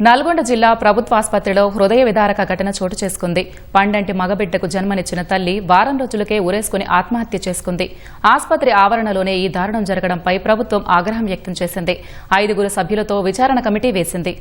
నల్గొండ జిల్లా ప్రభుత్వ ఆసుపత్రిలో హృదయ విదారక ఘటన చోటు చేసుకుంది. పండంటి మగబిడ్డకు జన్మనిచ్చిన తల్లి వారం రోజులకే ఉరేసుకుని ఆత్మహత్య చేసుకుంది. ఆసుపత్రి ఆవరణలోనే ఈ దారుణం జరగడంపై ప్రభుత్వం ఆగ్రహం వ్యక్తం చేసింది. 5 సభ్యులతో విచారణ కమిటీ వేసింది.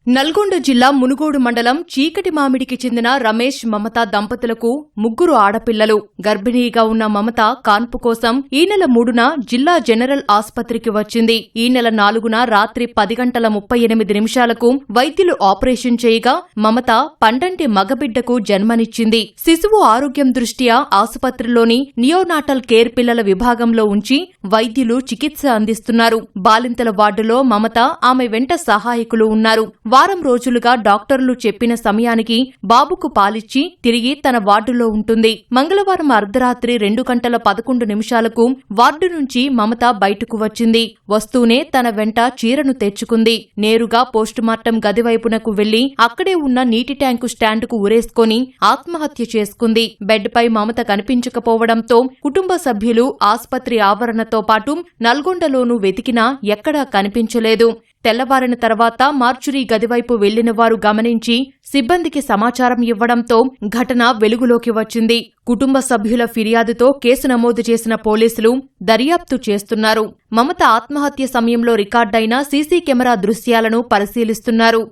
నల్గొండ జిల్లా మునుగోడు మండలం చీకటి మామిడికి చెందిన రమేష్ మమత దంపతులకు 3 ఆడపిల్లలు. గర్భిణీగా ఉన్న మమత కాన్పు కోసం ఈ నెల 3న జిల్లా జనరల్ ఆసుపత్రికి వచ్చింది. ఈ నెల 4న రాత్రి 10:38 వైద్యులు ఆపరేషన్ చేయగా మమత పండంటి మగబిడ్డకు జన్మనిచ్చింది. శిశువు ఆరోగ్యం దృష్ట్యా ఆసుపత్రిలోని నియోనాటల్ కేర్ పిల్లల విభాగంలో ఉంచి వైద్యులు చికిత్స అందిస్తున్నారు. బాలింతల వార్డులో మమత, ఆమె వెంట సహాయకులు ఉన్నారు. వారం రోజులుగా డాక్టర్లు చెప్పిన సమయానికి బాబుకు పాలిచ్చి తిరిగి తన వార్డులో ఉంటుంది. మంగళవారం అర్ధరాత్రి 2:11 వార్డు నుంచి మమత బయటకు వచ్చింది. వస్తూనే తన వెంట చీరను తెచ్చుకుంది. నేరుగా పోస్టుమార్టం గదివైపునకు వెళ్లి అక్కడే ఉన్న నీటి ట్యాంకు స్టాండుకు ఉరేసుకొని ఆత్మహత్య చేసుకుంది. బెడ్పై మమత కనిపించకపోవడంతో కుటుంబ సభ్యులు ఆస్పత్రి ఆవరణతో పాటు నల్గొండలోనూ వెతికినా ఎక్కడా కనిపించలేదు. తెల్లవారిన తర్వాత మార్చురీ గదివైపు వెళ్లిన వారు గమనించి సిబ్బందికి సమాచారం ఇవ్వడంతో ఘటన వెలుగులోకి వచ్చింది. కుటుంబ సభ్యుల ఫిర్యాదుతో కేసు నమోదు చేసిన పోలీసులు దర్యాప్తు చేస్తున్నారు. మమత ఆత్మహత్య సమయంలో రికార్డైన సీసీ కెమెరా దృశ్యాలను పరిశీలిస్తున్నారు.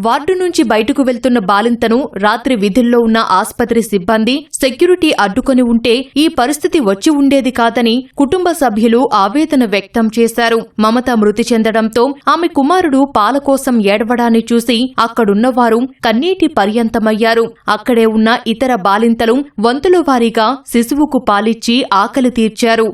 వార్డు నుంచి బయటకు వెళ్తున్న బాలింతను రాత్రి విధుల్లో ఉన్న ఆస్పత్రి సిబ్బంది, సెక్యూరిటీ అడ్డుకొని ఉంటే ఈ పరిస్థితి వచ్చి ఉండేది కాదని కుటుంబ సభ్యులు ఆవేదన వ్యక్తం చేశారు. మమత మృతి చెందడంతో ఆమె కుమారుడు పాల కోసం ఏడవడాన్ని చూసి అక్కడున్నవారు కన్నీటి పర్యంతమయ్యారు. అక్కడే ఉన్న ఇతర బాలింతలు వంతుల వారీగా శిశువుకు పాలిచ్చి ఆకలి తీర్చారు.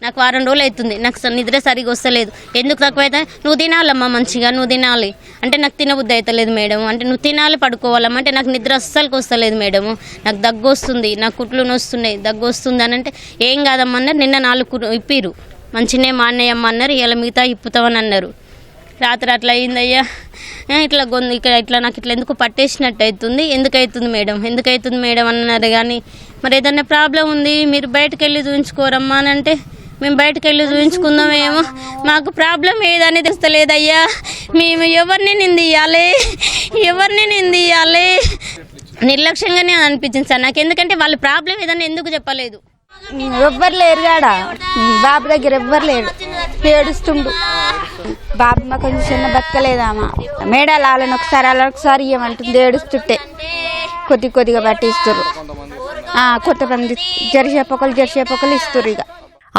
నాకు వారం రోజులు అవుతుంది, నాకు నిద్ర సరిగా వస్తలేదు. ఎందుకు తక్కువైతే నువ్వు తినాలమ్మా, మంచిగా నువ్వు తినాలి అంటే నాకు తినబుద్ధి అవుతలేదు మేడం. అంటే నువ్వు తినాలి, పడుకోవాలమ్మా అంటే నాకు నిద్ర అస్సలుకి వస్తలేదు మేడం. నాకు దగ్గు వస్తుంది, నాకు కుట్లు నొస్తున్నాయి, దగ్గు వస్తుంది అని అంటే ఏం కాదమ్మా అన్నారు. నిన్న 4 ఇప్పిరు, మంచినే మానేయమ్మ అన్నారు. ఇలా మిగతా ఇప్పుతామని అన్నారు. రాత్రి అట్లా అయిందయ్యా, ఇట్లా ఇట్లా నాకు ఇట్లా ఎందుకు పట్టేసినట్టు అవుతుంది. ఎందుకు అవుతుంది మేడం అన్నారు. కానీ మరి ఏదన్నా ప్రాబ్లం ఉంది, మీరు బయటకు వెళ్ళి చూపించుకోరమ్మా అని అంటే మేము బయటకు వెళ్ళి చూపించుకుందామేమో, మాకు ప్రాబ్లం ఏదని తెస్తలేదయ్యా. మేము ఎవరిని నిందియాలి నిర్లక్ష్యంగానే అనిపించింది సార్ నాకు. ఎందుకంటే వాళ్ళ ప్రాబ్లం ఏదన్నా ఎందుకు చెప్పలేదు. ఎవ్వరు లేరు కాడ, బాబు దగ్గర ఎవ్వరు లేడు, ఏడుస్తుండు. బాబు మా కొంచెం చిన్న బతకలేదామా మేడాలు వాళ్ళని ఒకసారి ఇవ్వమంటుంది. ఏడుస్తుంటే కొద్దిగా పట్టిస్తుర్రు. కొంతమంది జరిసేపొకలు ఇస్తుర్రు. ఇక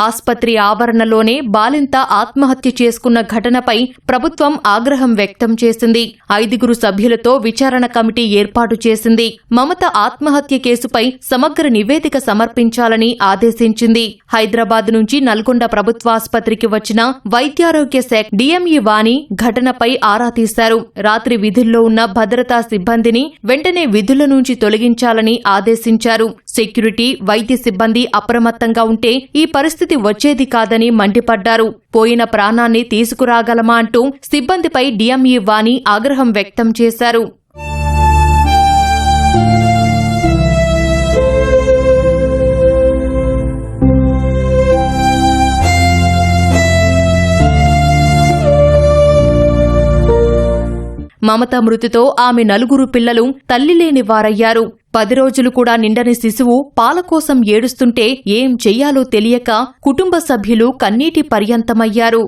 ఆస్పత్రి ఆవరణలోనే బాలింత ఆత్మహత్య చేసుకున్న ఘటనపై ప్రభుత్వం ఆగ్రహం వ్యక్తం చేసింది. 5 సభ్యులతో విచారణ కమిటీ ఏర్పాటు చేసింది. మమత ఆత్మహత్య కేసుపై సమగ్ర నివేదిక సమర్పించాలని ఆదేశించింది. హైదరాబాద్ నుంచి నల్గొండ ప్రభుత్వాసుపత్రికి వచ్చిన వైద్యారోగ్య శాఖ డిఎంఈ వాణి ఘటనపై ఆరా తీశారు. రాత్రి విధుల్లో ఉన్న భద్రతా సిబ్బందిని వెంటనే విధుల నుంచి తొలగించాలని ఆదేశించారు. సెక్యూరిటీ, వైద్య సిబ్బంది అప్రమత్తంగా ఉంటే ఈ పరిస్థితి వచ్చేది కాదని మండిపడ్డారు. పోయిన ప్రాణాన్ని తీసుకురాగలమా అంటూ సిబ్బందిపై డిఎంఈ వాణి ఆగ్రహం వ్యక్తం చేశారు. మమత మృతితో ఆమె 4 పిల్లలు తల్లిలేని వారయ్యారు. 10 రోజులు కూడా నిండని శిశువు పాల కోసం ఏడుస్తుంటే ఏం చెయ్యాలో తెలియక కుటుంబ సభ్యులు కన్నీటి పర్యంతమయ్యారు.